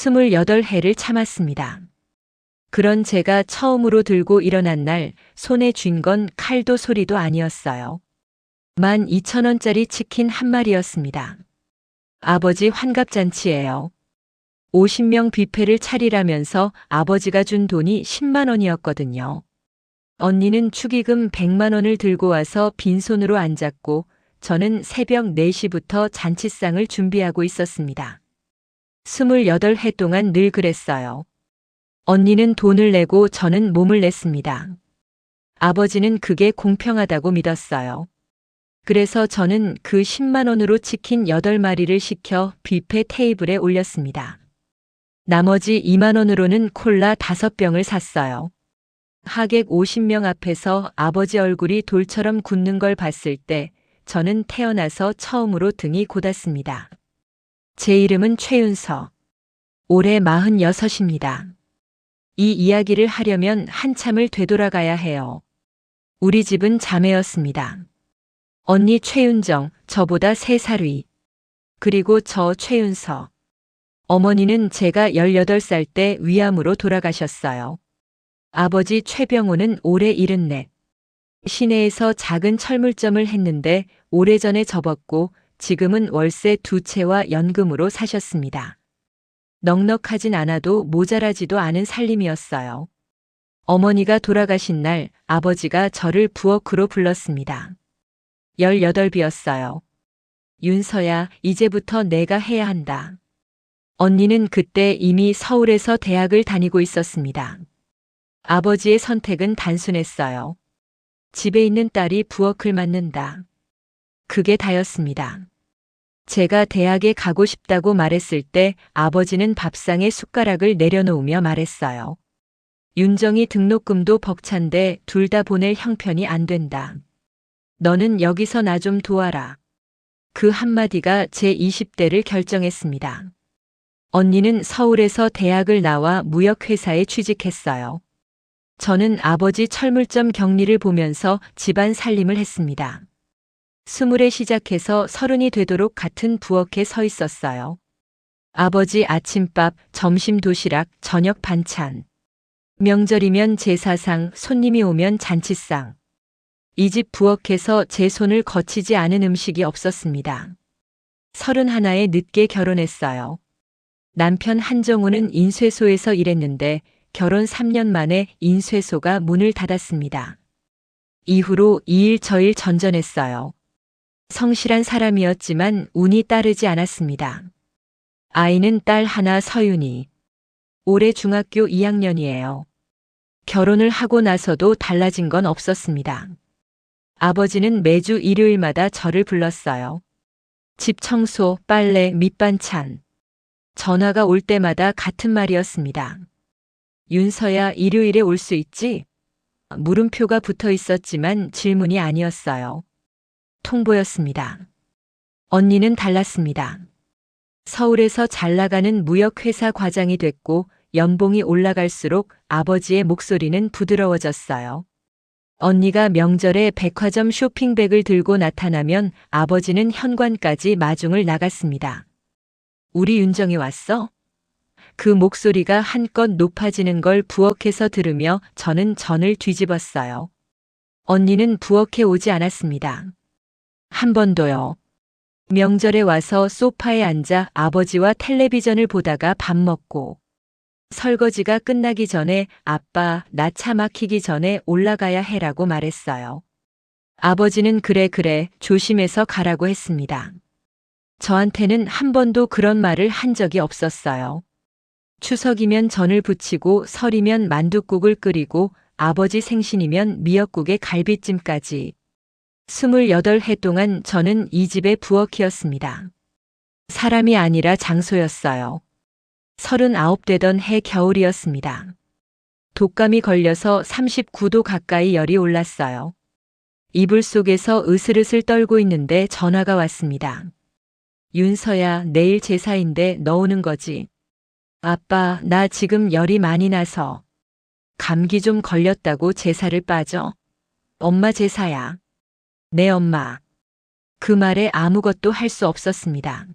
28해를 참았습니다. 그런 제가 처음으로 들고 일어난 날 손에 쥔 건 칼도 소리도 아니었어요. 12,000원짜리 치킨 한 마리였습니다. 아버지 환갑잔치예요. 50명 뷔페를 차리라면서 아버지가 준 돈이 10만 원이었거든요. 언니는 축의금 100만 원을 들고 와서 빈손으로 앉았고 저는 새벽 4시부터 잔치상을 준비하고 있었습니다. 28해 동안 늘 그랬어요. 언니는 돈을 내고 저는 몸을 냈습니다. 아버지는 그게 공평하다고 믿었어요. 그래서 저는 그 10만 원으로 치킨 8마리를 시켜 뷔페 테이블에 올렸습니다. 나머지 2만 원으로는 콜라 5병을 샀어요. 하객 50명 앞에서 아버지 얼굴이 돌처럼 굳는 걸 봤을 때 저는 태어나서 처음으로 등이 곧았습니다. 제 이름은 최윤서. 올해 46입니다. 이 이야기를 하려면 한참을 되돌아가야 해요. 우리 집은 자매였습니다. 언니 최윤정, 저보다 3살 위. 그리고 저 최윤서. 어머니는 제가 18살 때 위암으로 돌아가셨어요. 아버지 최병호는 올해 74. 시내에서 작은 철물점을 했는데 오래전에 접었고 지금은 월세 2채와 연금으로 사셨습니다. 넉넉하진 않아도 모자라지도 않은 살림이었어요. 어머니가 돌아가신 날 아버지가 저를 부엌으로 불렀습니다. 18이었어요. 윤서야, 이제부터 내가 해야 한다. 언니는 그때 이미 서울에서 대학을 다니고 있었습니다. 아버지의 선택은 단순했어요. 집에 있는 딸이 부엌을 맡는다. 그게 다였습니다. 제가 대학에 가고 싶다고 말했을 때 아버지는 밥상에 숟가락을 내려놓으며 말했어요. 윤정이 등록금도 벅찬데 둘 다 보낼 형편이 안 된다. 너는 여기서 나 좀 도와라. 그 한마디가 제 20대를 결정했습니다. 언니는 서울에서 대학을 나와 무역회사에 취직했어요. 저는 아버지 철물점 격리를 보면서 집안 살림을 했습니다. 20에 시작해서 30이 되도록 같은 부엌에 서 있었어요. 아버지 아침밥, 점심 도시락, 저녁 반찬. 명절이면 제사상, 손님이 오면 잔치상. 이 집 부엌에서 제 손을 거치지 않은 음식이 없었습니다. 31에 늦게 결혼했어요. 남편 한정우는 인쇄소에서 일했는데 결혼 3년 만에 인쇄소가 문을 닫았습니다. 이후로 이일 저일 전전했어요. 성실한 사람이었지만 운이 따르지 않았습니다. 아이는 딸 하나 서윤이. 올해 중학교 2학년이에요. 결혼을 하고 나서도 달라진 건 없었습니다. 아버지는 매주 일요일마다 저를 불렀어요. 집 청소, 빨래, 밑반찬. 전화가 올 때마다 같은 말이었습니다. 윤서야, 일요일에 올 수 있지? 물음표가 붙어 있었지만 질문이 아니었어요. 통보였습니다. 언니는 달랐습니다. 서울에서 잘 나가는 무역회사 과장이 됐고 연봉이 올라갈수록 아버지의 목소리는 부드러워졌어요. 언니가 명절에 백화점 쇼핑백을 들고 나타나면 아버지는 현관까지 마중을 나갔습니다. 우리 윤정이 왔어? 그 목소리가 한껏 높아지는 걸 부엌에서 들으며 저는 전을 뒤집었어요. 언니는 부엌에 오지 않았습니다. 한 번도요. 명절에 와서 소파에 앉아 아버지와 텔레비전을 보다가 밥 먹고 설거지가 끝나기 전에 아빠, 나 차 막히기 전에 올라가야 해라고 말했어요. 아버지는 그래 조심해서 가라고 했습니다. 저한테는 한 번도 그런 말을 한 적이 없었어요. 추석이면 전을 부치고 설이면 만둣국을 끓이고 아버지 생신이면 미역국에 갈비찜까지. 28해 동안 저는 이 집의 부엌이었습니다. 사람이 아니라 장소였어요. 39 되던 해 겨울이었습니다. 독감이 걸려서 39도 가까이 열이 올랐어요. 이불 속에서 으슬으슬 떨고 있는데 전화가 왔습니다. 윤서야, 내일 제사인데 너 오는 거지? 아빠, 나 지금 열이 많이 나서. 감기 좀 걸렸다고 제사를 빠져? 엄마 제사야. 네, 엄마. 그 말에 아무것도 할 수 없었습니다.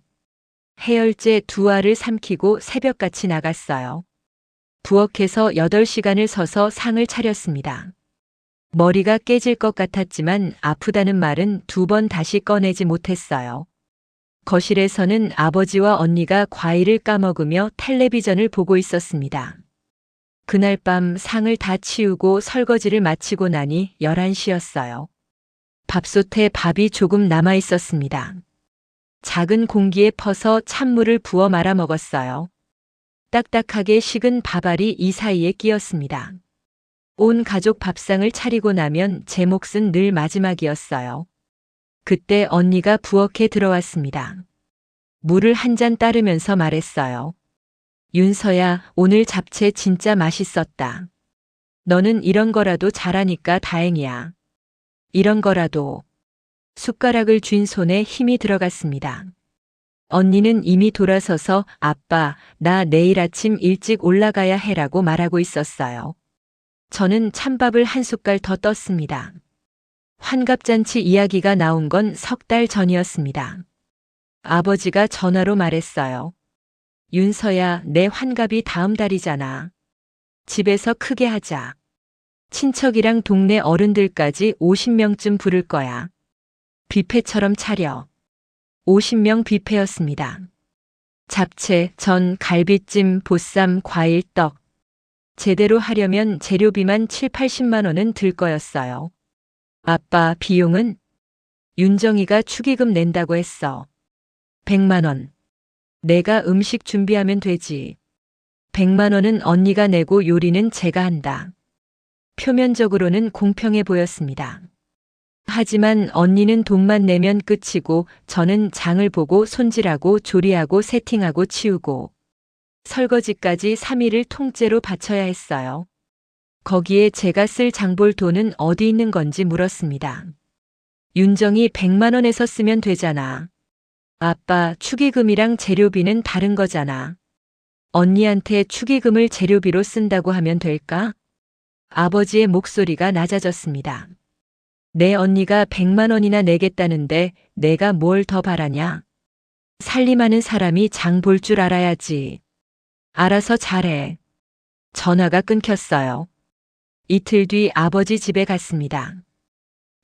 해열제 2알을 삼키고 새벽같이 나갔어요. 부엌에서 8시간을 서서 상을 차렸습니다. 머리가 깨질 것 같았지만 아프다는 말은 2번 다시 꺼내지 못했어요. 거실에서는 아버지와 언니가 과일을 까먹으며 텔레비전을 보고 있었습니다. 그날 밤 상을 다 치우고 설거지를 마치고 나니 11시였어요. 밥솥에 밥이 조금 남아 있었습니다. 작은 공기에 퍼서 찬물을 부어 말아 먹었어요. 딱딱하게 식은 밥알이 이 사이에 끼었습니다. 온 가족 밥상을 차리고 나면 제 몫은 늘 마지막이었어요. 그때 언니가 부엌에 들어왔습니다. 물을 한 잔 따르면서 말했어요. 윤서야, 오늘 잡채 진짜 맛있었다. 너는 이런 거라도 잘하니까 다행이야. 이런 거라도. 숟가락을 쥔 손에 힘이 들어갔습니다. 언니는 이미 돌아서서 아빠, 나 내일 아침 일찍 올라가야 해라고 말하고 있었어요. 저는 찬밥을 한 숟갈 더 떴습니다. 환갑잔치 이야기가 나온 건 3달 전이었습니다. 아버지가 전화로 말했어요. 윤서야, 내 환갑이 다음 달이잖아. 집에서 크게 하자. 친척이랑 동네 어른들까지 50명쯤 부를 거야. 뷔페처럼 차려. 50명 뷔페였습니다. 잡채, 전, 갈비찜, 보쌈, 과일, 떡. 제대로 하려면 재료비만 7, 80만 원은 들 거였어요. 아빠, 비용은? 윤정이가 축의금 낸다고 했어. 100만 원. 내가 음식 준비하면 되지. 100만 원은 언니가 내고 요리는 제가 한다. 표면적으로는 공평해 보였습니다. 하지만 언니는 돈만 내면 끝이고 저는 장을 보고 손질하고 조리하고 세팅하고 치우고 설거지까지 3일을 통째로 바쳐야 했어요. 거기에 제가 쓸 장볼 돈은 어디 있는 건지 물었습니다. 윤정이 100만 원에서 쓰면 되잖아. 아빠, 축의금이랑 재료비는 다른 거잖아. 언니한테 축의금을 재료비로 쓴다고 하면 될까? 아버지의 목소리가 낮아졌습니다. 내 언니가 100만 원이나 내겠다는데 내가 뭘 더 바라냐? 살림하는 사람이 장 볼 줄 알아야지. 알아서 잘해. 전화가 끊겼어요. 이틀 뒤 아버지 집에 갔습니다.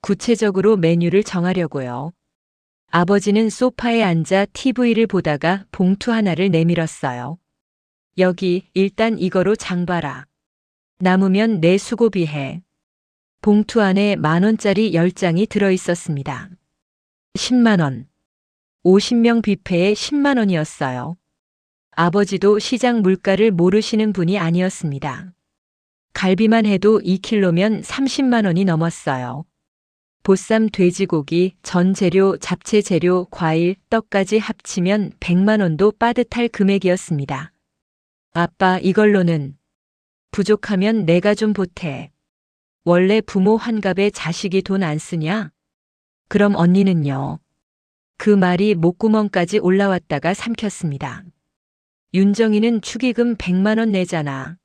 구체적으로 메뉴를 정하려고요. 아버지는 소파에 앉아 TV를 보다가 봉투 하나를 내밀었어요. 여기 일단 이거로 장 봐라. 남으면 내 수고비 해. 봉투 안에 10,000원짜리 10장이 들어있었습니다. 10만 원. 50명 뷔페에 10만 원이었어요. 아버지도 시장 물가를 모르시는 분이 아니었습니다. 갈비만 해도 2kg면 30만 원이 넘었어요. 보쌈, 돼지고기, 전 재료, 잡채 재료, 과일, 떡까지 합치면 100만 원도 빠듯할 금액이었습니다. 아빠, 이걸로는 부족하면 내가 좀 보태. 원래 부모 환갑에 자식이 돈 안 쓰냐? 그럼 언니는요? 그 말이 목구멍까지 올라왔다가 삼켰습니다. 윤정이는 축의금 100만 원 내잖아.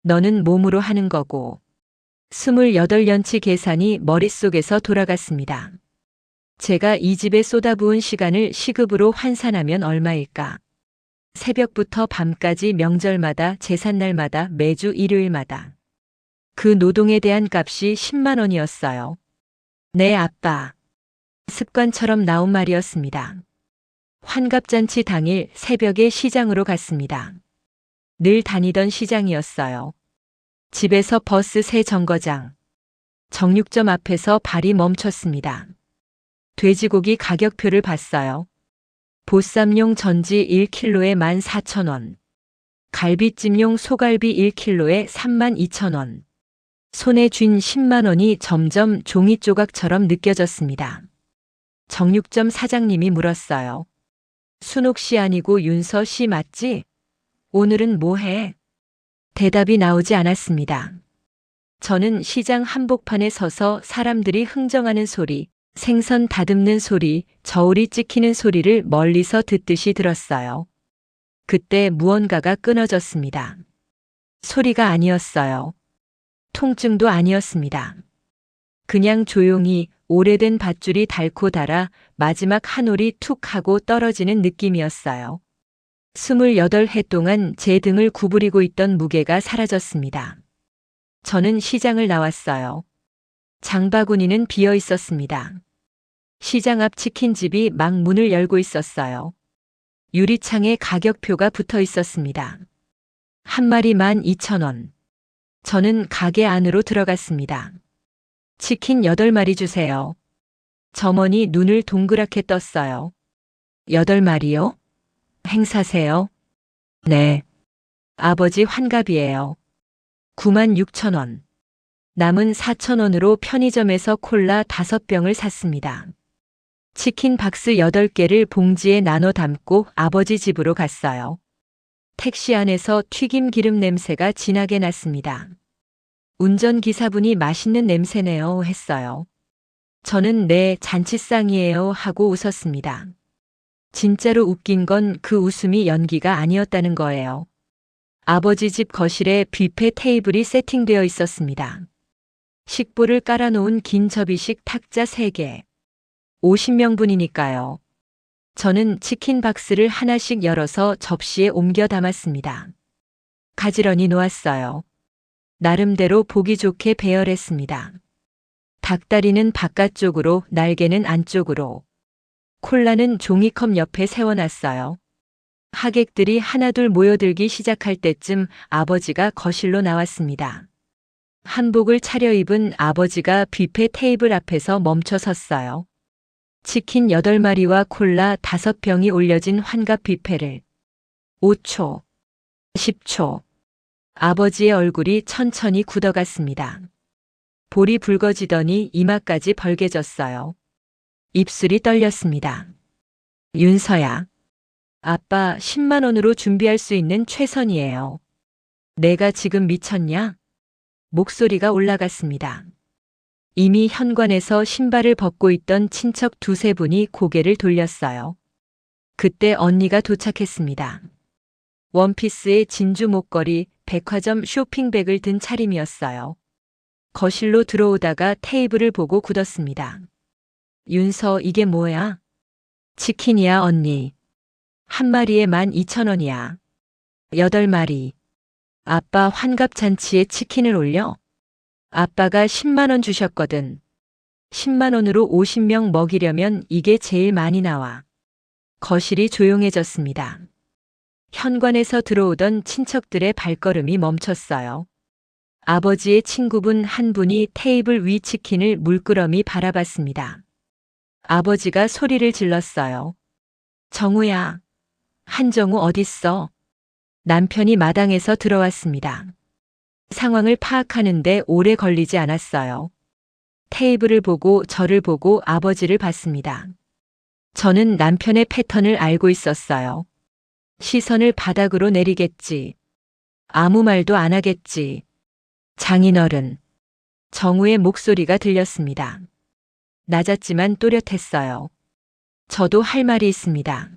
너는 몸으로 하는 거고. 28년치 계산이 머릿속에서 돌아갔습니다. 제가 이 집에 쏟아부은 시간을 시급으로 환산하면 얼마일까? 새벽부터 밤까지 명절마다 제삿날마다 매주 일요일마다. 그 노동에 대한 값이 10만 원이었어요. 네, 아빠. 습관처럼 나온 말이었습니다. 환갑잔치 당일 새벽에 시장으로 갔습니다. 늘 다니던 시장이었어요. 집에서 버스 새 정거장. 정육점 앞에서 발이 멈췄습니다. 돼지고기 가격표를 봤어요. 보쌈용 전지 1kg에 14,000원. 갈비찜용 소갈비 1kg에 32,000원. 손에 쥔 10만 원이 점점 종이 조각처럼 느껴졌습니다. 정육점 사장님이 물었어요. 순옥 씨 아니고 윤서 씨 맞지? 오늘은 뭐 해? 대답이 나오지 않았습니다. 저는 시장 한복판에 서서 사람들이 흥정하는 소리, 생선 다듬는 소리, 저울이 찍히는 소리를 멀리서 듣듯이 들었어요. 그때 무언가가 끊어졌습니다. 소리가 아니었어요. 통증도 아니었습니다. 그냥 조용히 오래된 밧줄이 닳고 닳아 마지막 한 올이 툭 하고 떨어지는 느낌이었어요. 28해 동안 제 등을 구부리고 있던 무게가 사라졌습니다. 저는 시장을 나왔어요. 장바구니는 비어 있었습니다. 시장 앞 치킨집이 막 문을 열고 있었어요. 유리창에 가격표가 붙어 있었습니다. 한 마리 12,000원. 저는 가게 안으로 들어갔습니다. 치킨 8마리 주세요. 점원이 눈을 동그랗게 떴어요. 8마리요? 행사세요? 네. 아버지 환갑이에요. 96,000원. 남은 4,000원으로 편의점에서 콜라 5병을 샀습니다. 치킨 박스 8개를 봉지에 나눠 담고 아버지 집으로 갔어요. 택시 안에서 튀김 기름 냄새가 진하게 났습니다. 운전기사분이 맛있는 냄새네요 했어요. 저는 네, 잔치상이에요 하고 웃었습니다. 진짜로 웃긴 건 그 웃음이 연기가 아니었다는 거예요. 아버지 집 거실에 뷔페 테이블이 세팅되어 있었습니다. 식보를 깔아놓은 긴 접이식 탁자 3개. 50명분이니까요. 저는 치킨 박스를 하나씩 열어서 접시에 옮겨 담았습니다. 가지런히 놓았어요. 나름대로 보기 좋게 배열했습니다. 닭다리는 바깥쪽으로, 날개는 안쪽으로. 콜라는 종이컵 옆에 세워놨어요. 하객들이 하나둘 모여들기 시작할 때쯤 아버지가 거실로 나왔습니다. 한복을 차려입은 아버지가 뷔페 테이블 앞에서 멈춰 섰어요. 치킨 8마리와 콜라 5병이 올려진 환갑 뷔페를 5초, 10초. 아버지의 얼굴이 천천히 굳어갔습니다. 볼이 붉어지더니 이마까지 벌개졌어요. 입술이 떨렸습니다. 윤서야. 아빠 10만 원으로 준비할 수 있는 최선이에요. 내가 지금 미쳤냐? 목소리가 올라갔습니다. 이미 현관에서 신발을 벗고 있던 친척 2-3분이 고개를 돌렸어요. 그때 언니가 도착했습니다. 원피스에 진주 목걸이, 백화점 쇼핑백을 든 차림이었어요. 거실로 들어오다가 테이블을 보고 굳었습니다. 윤서, 이게 뭐야? 치킨이야, 언니. 한 마리에 12,000원이야. 8마리. 아빠 환갑잔치에 치킨을 올려? 아빠가 10만 원 주셨거든. 10만 원으로 50명 먹이려면 이게 제일 많이 나와. 거실이 조용해졌습니다. 현관에서 들어오던 친척들의 발걸음이 멈췄어요. 아버지의 친구분 한 분이 테이블 위 치킨을 물끄러미 바라봤습니다. 아버지가 소리를 질렀어요. 정우야. 한정우 어딨어? 남편이 마당에서 들어왔습니다. 상황을 파악하는데 오래 걸리지 않았어요. 테이블을 보고 저를 보고 아버지를 봤습니다. 저는 남편의 패턴을 알고 있었어요. 시선을 바닥으로 내리겠지. 아무 말도 안 하겠지. 장인어른. 정우의 목소리가 들렸습니다. 낮았지만 또렷했어요. 저도 할 말이 있습니다.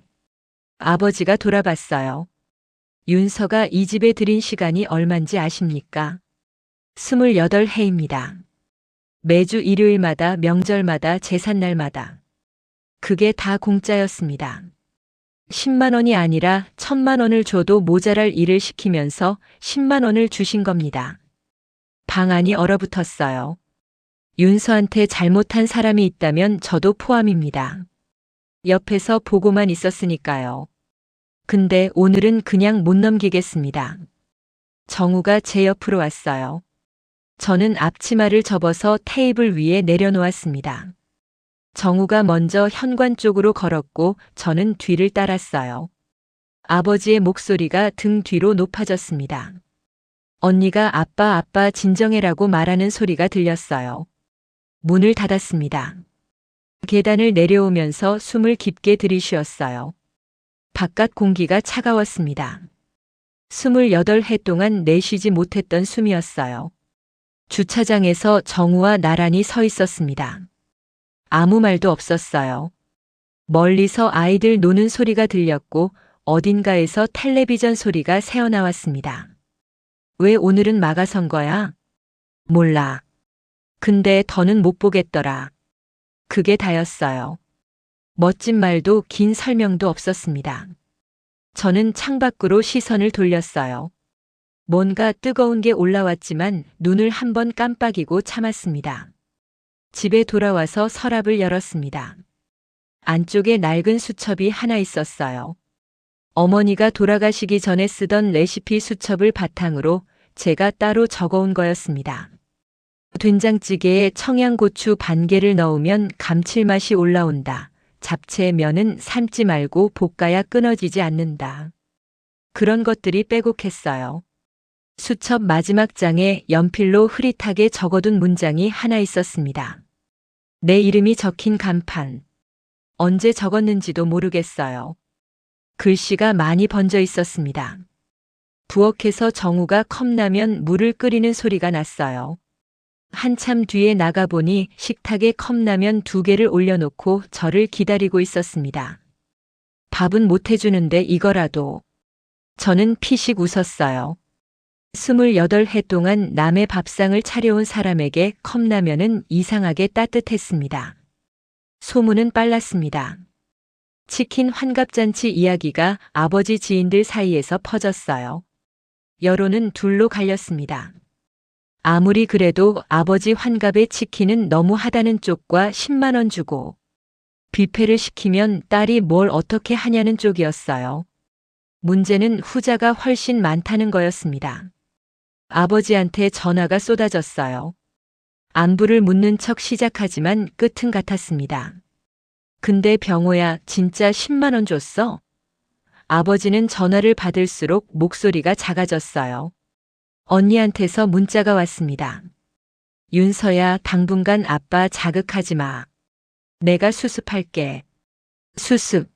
아버지가 돌아봤어요. 윤서가 이 집에 들인 시간이 얼만지 아십니까? 28해입니다. 매주 일요일마다, 명절마다, 제삿날마다. 그게 다 공짜였습니다. 10만 원이 아니라 1,000만 원을 줘도 모자랄 일을 시키면서 10만 원을 주신 겁니다. 방안이 얼어붙었어요. 윤서한테 잘못한 사람이 있다면 저도 포함입니다. 옆에서 보고만 있었으니까요. 근데 오늘은 그냥 못 넘기겠습니다. 정우가 제 옆으로 왔어요. 저는 앞치마를 접어서 테이블 위에 내려놓았습니다. 정우가 먼저 현관 쪽으로 걸었고 저는 뒤를 따랐어요. 아버지의 목소리가 등 뒤로 높아졌습니다. 언니가 아빠 진정해라고 말하는 소리가 들렸어요. 문을 닫았습니다. 계단을 내려오면서 숨을 깊게 들이쉬었어요. 바깥 공기가 차가웠습니다. 28해 동안 내쉬지 못했던 숨이었어요. 주차장에서 정우와 나란히 서 있었습니다. 아무 말도 없었어요. 멀리서 아이들 노는 소리가 들렸고 어딘가에서 텔레비전 소리가 새어나왔습니다. 왜 오늘은 막아선 거야? 몰라. 근데 더는 못 보겠더라. 그게 다였어요. 멋진 말도 긴 설명도 없었습니다. 저는 창밖으로 시선을 돌렸어요. 뭔가 뜨거운 게 올라왔지만 눈을 한번 깜빡이고 참았습니다. 집에 돌아와서 서랍을 열었습니다. 안쪽에 낡은 수첩이 하나 있었어요. 어머니가 돌아가시기 전에 쓰던 레시피 수첩을 바탕으로 제가 따로 적어온 거였습니다. 된장찌개에 청양고추 반 개를 넣으면 감칠맛이 올라온다. 잡채 면은 삶지 말고 볶아야 끊어지지 않는다. 그런 것들이 빼곡했어요. 수첩 마지막 장에 연필로 흐릿하게 적어둔 문장이 하나 있었습니다. 내 이름이 적힌 간판. 언제 적었는지도 모르겠어요. 글씨가 많이 번져 있었습니다. 부엌에서 정우가 컵라면 물을 끓이는 소리가 났어요. 한참 뒤에 나가보니 식탁에 컵라면 2개를 올려놓고 저를 기다리고 있었습니다. 밥은 못 해주는데 이거라도. 저는 피식 웃었어요. 28해 동안 남의 밥상을 차려온 사람에게 컵라면은 이상하게 따뜻했습니다. 소문은 빨랐습니다. 치킨 환갑잔치 이야기가 아버지 지인들 사이에서 퍼졌어요. 여론은 둘로 갈렸습니다. 아무리 그래도 아버지 환갑에 치킨은 너무하다는 쪽과 10만 원 주고 뷔페를 시키면 딸이 뭘 어떻게 하냐는 쪽이었어요. 문제는 후자가 훨씬 많다는 거였습니다. 아버지한테 전화가 쏟아졌어요. 안부를 묻는 척 시작하지만 끝은 같았습니다. 근데 병호야, 진짜 10만 원 줬어? 아버지는 전화를 받을수록 목소리가 작아졌어요. 언니한테서 문자가 왔습니다. 윤서야, 당분간 아빠 자극하지 마. 내가 수습할게. 수습.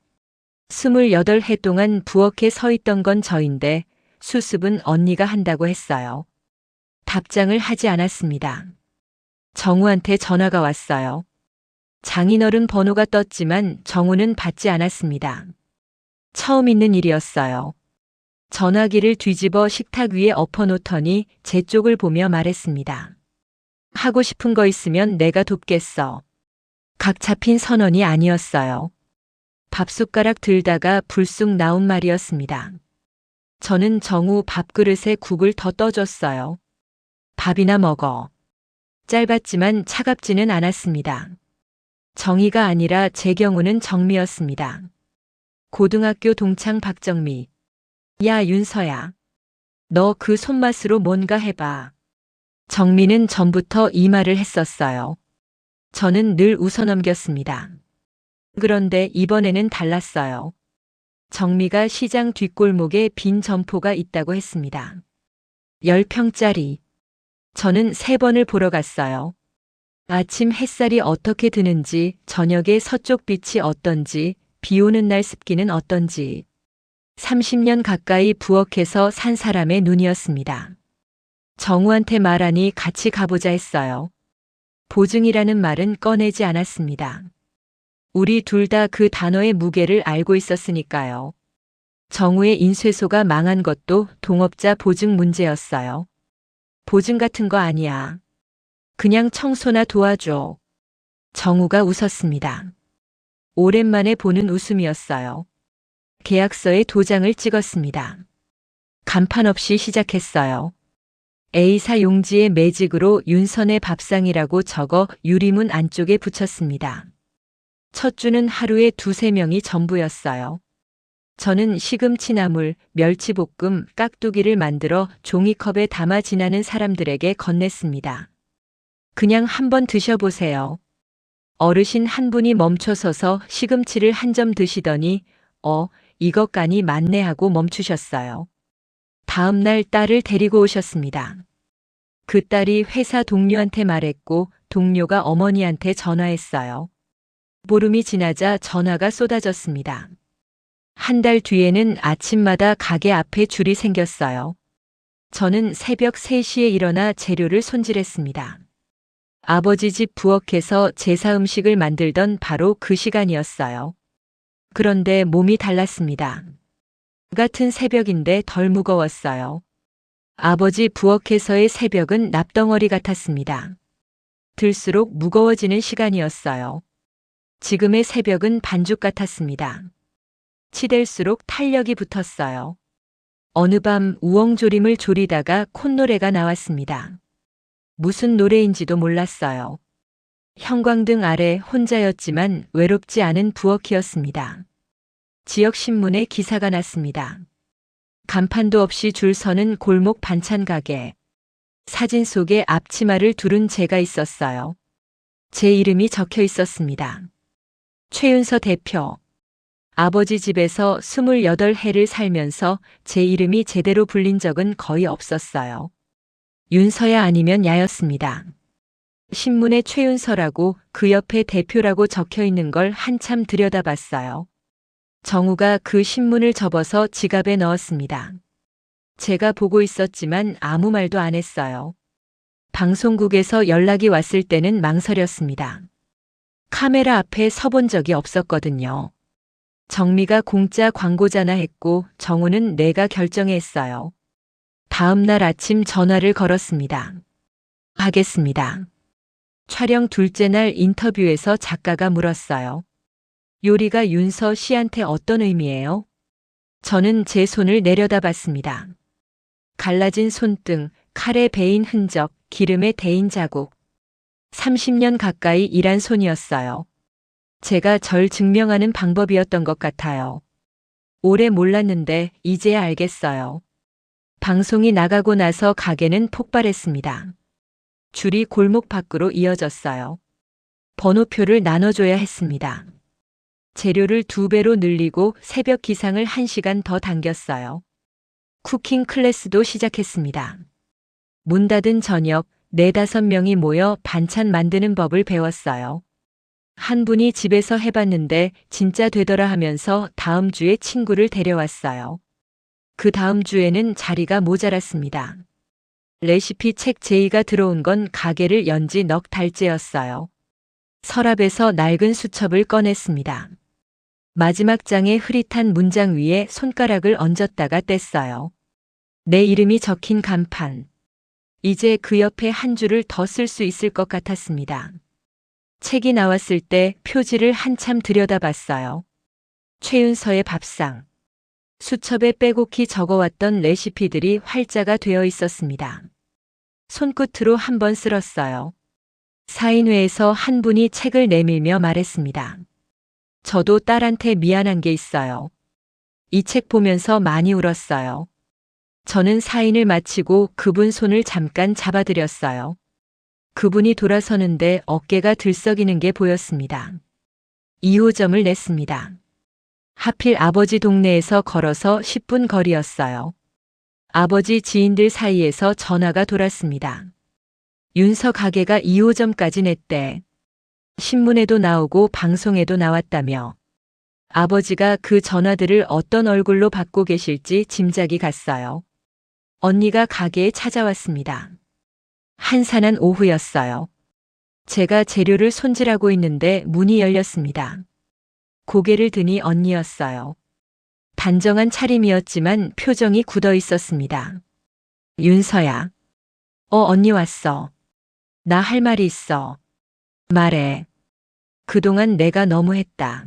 28해 동안 부엌에 서 있던 건 저인데 수습은 언니가 한다고 했어요. 답장을 하지 않았습니다. 정우한테 전화가 왔어요. 장인어른 번호가 떴지만 정우는 받지 않았습니다. 처음 있는 일이었어요. 전화기를 뒤집어 식탁 위에 엎어놓더니 제 쪽을 보며 말했습니다. 하고 싶은 거 있으면 내가 돕겠어. 각 잡힌 선언이 아니었어요. 밥숟가락 들다가 불쑥 나온 말이었습니다. 저는 정우 밥그릇에 국을 더 떠줬어요. 밥이나 먹어. 짧았지만 차갑지는 않았습니다. 정의가 아니라 제 경우는 정미였습니다. 고등학교 동창 박정미. 야, 윤서야. 너 그 손맛으로 뭔가 해봐. 정미는 전부터 이 말을 했었어요. 저는 늘 웃어넘겼습니다. 그런데 이번에는 달랐어요. 정미가 시장 뒷골목에 빈 점포가 있다고 했습니다. 10평짜리. 저는 3번을 보러 갔어요. 아침 햇살이 어떻게 드는지, 저녁에 서쪽 빛이 어떤지, 비 오는 날 습기는 어떤지. 30년 가까이 부엌에서 산 사람의 눈이었습니다. 정우한테 말하니 같이 가보자 했어요. 보증이라는 말은 꺼내지 않았습니다. 우리 둘 다 그 단어의 무게를 알고 있었으니까요. 정우의 인쇄소가 망한 것도 동업자 보증 문제였어요. 보증 같은 거 아니야. 그냥 청소나 도와줘. 정우가 웃었습니다. 오랜만에 보는 웃음이었어요. 계약서에 도장을 찍었습니다. 간판 없이 시작했어요. A사 용지에 매직으로 윤선의 밥상이라고 적어 유리문 안쪽에 붙였습니다. 첫 주는 하루에 2~3명이 전부였어요. 저는 시금치 나물, 멸치볶음, 깍두기를 만들어 종이컵에 담아 지나는 사람들에게 건넸습니다. 그냥 한번 드셔보세요. 어르신 한 분이 멈춰서서 시금치를 한 점 드시더니 이것 간이 많네 하고 멈추셨어요. 다음 날 딸을 데리고 오셨습니다. 그 딸이 회사 동료한테 말했고 동료가 어머니한테 전화했어요. 보름이 지나자 전화가 쏟아졌습니다. 한 달 뒤에는 아침마다 가게 앞에 줄이 생겼어요. 저는 새벽 3시에 일어나 재료를 손질했습니다. 아버지 집 부엌에서 제사 음식을 만들던 바로 그 시간이었어요. 그런데 몸이 달랐습니다. 같은 새벽인데 덜 무거웠어요. 아버지 부엌에서의 새벽은 납덩어리 같았습니다. 들수록 무거워지는 시간이었어요. 지금의 새벽은 반죽 같았습니다. 치댈수록 탄력이 붙었어요. 어느 밤 우엉조림을 조리다가 콧노래가 나왔습니다. 무슨 노래인지도 몰랐어요. 형광등 아래 혼자였지만 외롭지 않은 부엌이었습니다. 지역 신문에 기사가 났습니다. 간판도 없이 줄 서는 골목 반찬 가게. 사진 속에 앞치마를 두른 제가 있었어요. 제 이름이 적혀 있었습니다. 최윤서 대표. 아버지 집에서 28해를 살면서 제 이름이 제대로 불린 적은 거의 없었어요. 윤서야 아니면 야였습니다. 신문에 최윤서라고 그 옆에 대표라고 적혀 있는 걸 한참 들여다봤어요. 정우가 그 신문을 접어서 지갑에 넣었습니다. 제가 보고 있었지만 아무 말도 안 했어요. 방송국에서 연락이 왔을 때는 망설였습니다. 카메라 앞에 서본 적이 없었거든요. 정미가 공짜 광고잖아 했고 정우는 내가 결정해 했어요. 다음 날 아침 전화를 걸었습니다. 하겠습니다. 촬영 둘째 날 인터뷰에서 작가가 물었어요. 요리가 윤서 씨한테 어떤 의미예요? 저는 제 손을 내려다봤습니다. 갈라진 손등, 칼에 베인 흔적, 기름에 데인 자국. 30년 가까이 일한 손이었어요. 제가 절 증명하는 방법이었던 것 같아요. 오래 몰랐는데 이제야 알겠어요. 방송이 나가고 나서 가게는 폭발했습니다. 줄이 골목 밖으로 이어졌어요. 번호표를 나눠줘야 했습니다. 재료를 2배로 늘리고 새벽 기상을 1시간 더 당겼어요. 쿠킹 클래스도 시작했습니다. 문 닫은 저녁 4~5명이 모여 반찬 만드는 법을 배웠어요. 한 분이 집에서 해봤는데 진짜 되더라 하면서 다음 주에 친구를 데려왔어요. 그 다음 주에는 자리가 모자랐습니다. 레시피 책 제의가 들어온 건 가게를 연지 넉 달째였어요. 서랍에서 낡은 수첩을 꺼냈습니다. 마지막 장의 흐릿한 문장 위에 손가락을 얹었다가 뗐어요. 내 이름이 적힌 간판. 이제 그 옆에 한 줄을 더 쓸 수 있을 것 같았습니다. 책이 나왔을 때 표지를 한참 들여다봤어요. 최윤서의 밥상. 수첩에 빼곡히 적어왔던 레시피들이 활자가 되어 있었습니다. 손끝으로 한번 쓸었어요. 사인회에서 한 분이 책을 내밀며 말했습니다. 저도 딸한테 미안한 게 있어요. 이 책 보면서 많이 울었어요. 저는 사인을 마치고 그분 손을 잠깐 잡아드렸어요. 그분이 돌아서는데 어깨가 들썩이는 게 보였습니다. 2호점을 냈습니다. 하필 아버지 동네에서 걸어서 10분 거리였어요. 아버지 지인들 사이에서 전화가 돌았습니다. 윤서 가게가 2호점까지 냈대. 신문에도 나오고 방송에도 나왔다며. 아버지가 그 전화들을 어떤 얼굴로 받고 계실지 짐작이 갔어요. 언니가 가게에 찾아왔습니다. 한산한 오후였어요. 제가 재료를 손질하고 있는데 문이 열렸습니다. 고개를 드니 언니였어요. 단정한 차림이었지만 표정이 굳어 있었습니다. 윤서야. 언니 왔어. 나 할 말이 있어. 말해. 그동안 내가 너무했다.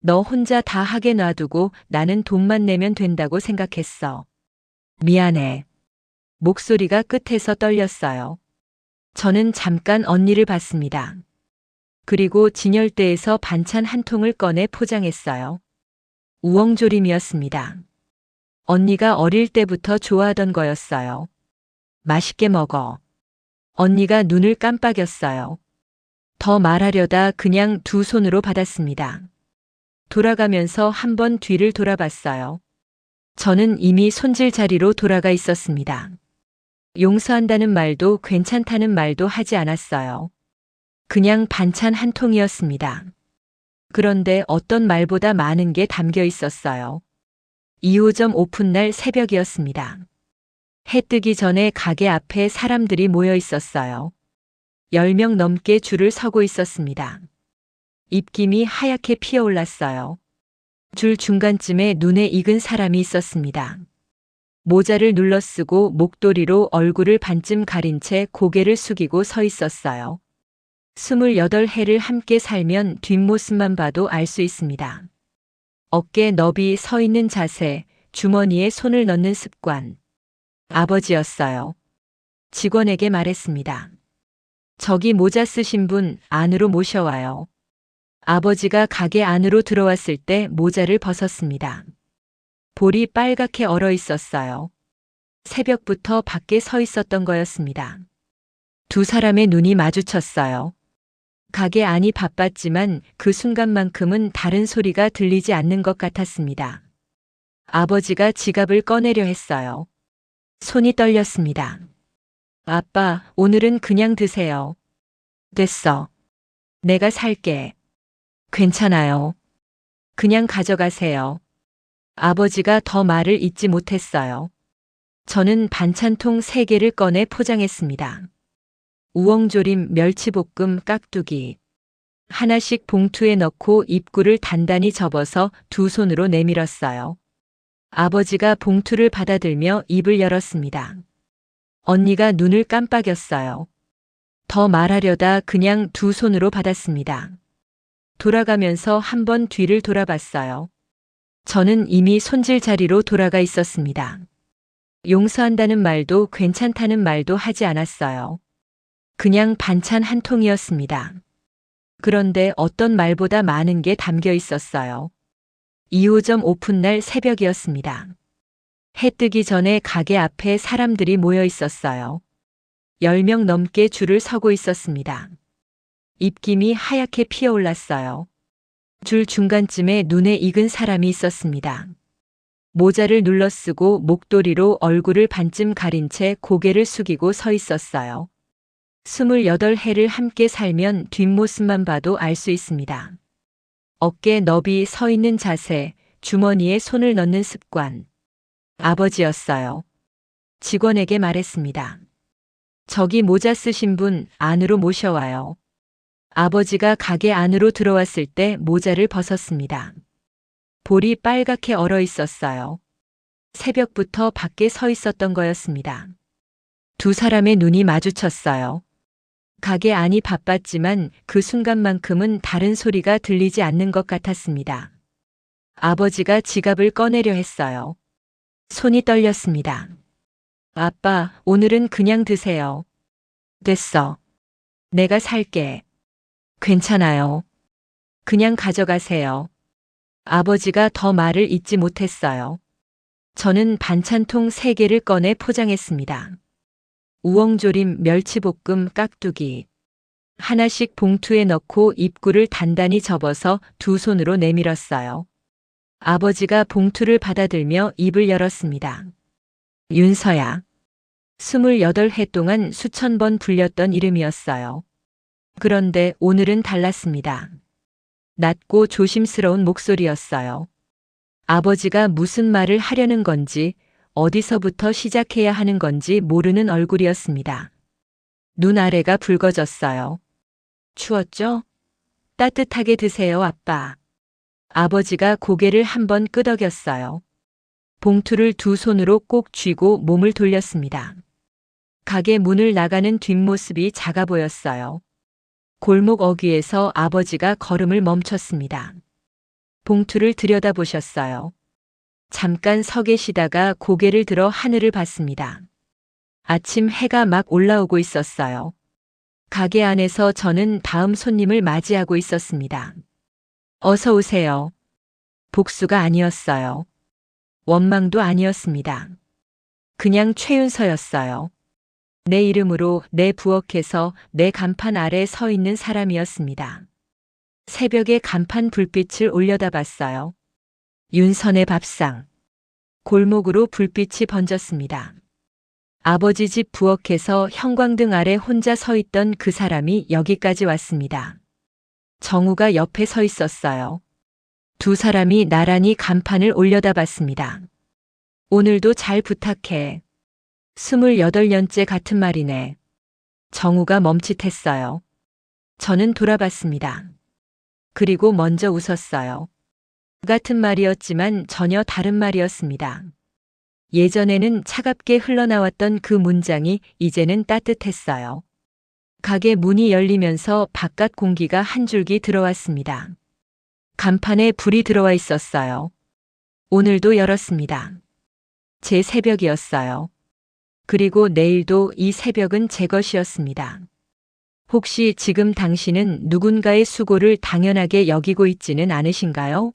너 혼자 다 하게 놔두고 나는 돈만 내면 된다고 생각했어. 미안해. 목소리가 끝에서 떨렸어요. 저는 잠깐 언니를 봤습니다. 그리고 진열대에서 반찬 한 통을 꺼내 포장했어요. 우엉조림이었습니다. 언니가 어릴 때부터 좋아하던 거였어요. 맛있게 먹어. 언니가 눈을 깜빡였어요. 더 말하려다 그냥 두 손으로 받았습니다. 돌아가면서 한번 뒤를 돌아봤어요. 저는 이미 손질 자리로 돌아가 있었습니다. 용서한다는 말도 괜찮다는 말도 하지 않았어요. 그냥 반찬 한 통이었습니다. 그런데 어떤 말보다 많은 게 담겨 있었어요. 2호점 오픈날 새벽이었습니다. 해 뜨기 전에 가게 앞에 사람들이 모여 있었어요. 10명 넘게 줄을 서고 있었습니다. 입김이 하얗게 피어올랐어요. 줄 중간쯤에 눈에 익은 사람이 있었습니다. 모자를 눌러쓰고 목도리로 얼굴을 반쯤 가린 채 고개를 숙이고 서 있었어요. 28해를 함께 살면 뒷모습만 봐도 알 수 있습니다. 어깨 너비 서 있는 자세, 주머니에 손을 넣는 습관. 아버지였어요. 직원에게 말했습니다. 저기 모자 쓰신 분 안으로 모셔와요. 아버지가 가게 안으로 들어왔을 때 모자를 벗었습니다. 볼이 빨갛게 얼어 있었어요. 새벽부터 밖에 서 있었던 거였습니다. 두 사람의 눈이 마주쳤어요. 가게 안이 바빴지만 그 순간만큼은 다른 소리가 들리지 않는 것 같았습니다. 아버지가 지갑을 꺼내려 했어요. 손이 떨렸습니다. 아빠, 오늘은 그냥 드세요. 됐어. 내가 살게. 괜찮아요. 그냥 가져가세요. 아버지가 더 말을 잇지 못했어요. 저는 반찬통 3개를 꺼내 포장했습니다. 우엉조림, 멸치볶음, 깍두기. 하나씩 봉투에 넣고 입구를 단단히 접어서 두 손으로 내밀었어요. 아버지가 봉투를 받아들며 입을 열었습니다. 언니가 눈을 깜빡였어요. 더 말하려다 그냥 두 손으로 받았습니다. 돌아가면서 한번 뒤를 돌아봤어요. 저는 이미 손질 자리로 돌아가 있었습니다. 용서한다는 말도 괜찮다는 말도 하지 않았어요. 그냥 반찬 한 통이었습니다. 그런데 어떤 말보다 많은 게 담겨 있었어요. 2호점 오픈날 새벽이었습니다. 해 뜨기 전에 가게 앞에 사람들이 모여 있었어요. 10명 넘게 줄을 서고 있었습니다. 입김이 하얗게 피어올랐어요. 줄 중간쯤에 눈에 익은 사람이 있었습니다. 모자를 눌러쓰고 목도리로 얼굴을 반쯤 가린 채 고개를 숙이고 서 있었어요. 28해를 함께 살면 뒷모습만 봐도 알 수 있습니다. 어깨 너비 서 있는 자세, 주머니에 손을 넣는 습관. 아버지였어요. 직원에게 말했습니다. 저기 모자 쓰신 분 안으로 모셔와요. 아버지가 가게 안으로 들어왔을 때 모자를 벗었습니다. 볼이 빨갛게 얼어 있었어요. 새벽부터 밖에 서 있었던 거였습니다. 두 사람의 눈이 마주쳤어요. 가게 안이 바빴지만 그 순간만큼은 다른 소리가 들리지 않는 것 같았습니다. 아버지가 지갑을 꺼내려 했어요. 손이 떨렸습니다. 아빠, 오늘은 그냥 드세요. 됐어. 내가 살게. 괜찮아요. 그냥 가져가세요. 아버지가 더 말을 잇지 못했어요. 저는 반찬통 3개를 꺼내 포장했습니다. 우엉조림, 멸치볶음, 깍두기. 하나씩 봉투에 넣고 입구를 단단히 접어서 두 손으로 내밀었어요. 아버지가 봉투를 받아들며 입을 열었습니다. 윤서야. 28해 동안 수천 번 불렸던 이름이었어요. 그런데 오늘은 달랐습니다. 낮고 조심스러운 목소리였어요. 아버지가 무슨 말을 하려는 건지, 어디서부터 시작해야 하는 건지 모르는 얼굴이었습니다. 눈 아래가 붉어졌어요. 추웠죠? 따뜻하게 드세요, 아빠. 아버지가 고개를 한번 끄덕였어요. 봉투를 두 손으로 꼭 쥐고 몸을 돌렸습니다. 가게 문을 나가는 뒷모습이 작아 보였어요. 골목 어귀에서 아버지가 걸음을 멈췄습니다. 봉투를 들여다보셨어요. 잠깐 서 계시다가 고개를 들어 하늘을 봤습니다. 아침 해가 막 올라오고 있었어요. 가게 안에서 저는 다음 손님을 맞이하고 있었습니다. 어서 오세요. 복수가 아니었어요. 원망도 아니었습니다. 그냥 최윤서였어요. 내 이름으로 내 부엌에서 내 간판 아래 서 있는 사람이었습니다. 새벽에 간판 불빛을 올려다봤어요. 윤선의 밥상. 골목으로 불빛이 번졌습니다. 아버지 집 부엌에서 형광등 아래 혼자 서 있던 그 사람이 여기까지 왔습니다. 정우가 옆에 서 있었어요. 두 사람이 나란히 간판을 올려다봤습니다. 오늘도 잘 부탁해. 28년째 같은 말이네. 정우가 멈칫했어요. 저는 돌아봤습니다. 그리고 먼저 웃었어요. 같은 말이었지만 전혀 다른 말이었습니다. 예전에는 차갑게 흘러나왔던 그 문장이 이제는 따뜻했어요. 가게 문이 열리면서 바깥 공기가 한 줄기 들어왔습니다. 간판에 불이 들어와 있었어요. 오늘도 열었습니다. 제 새벽이었어요. 그리고 내일도 이 새벽은 제 것이었습니다. 혹시 지금 당신은 누군가의 수고를 당연하게 여기고 있지는 않으신가요?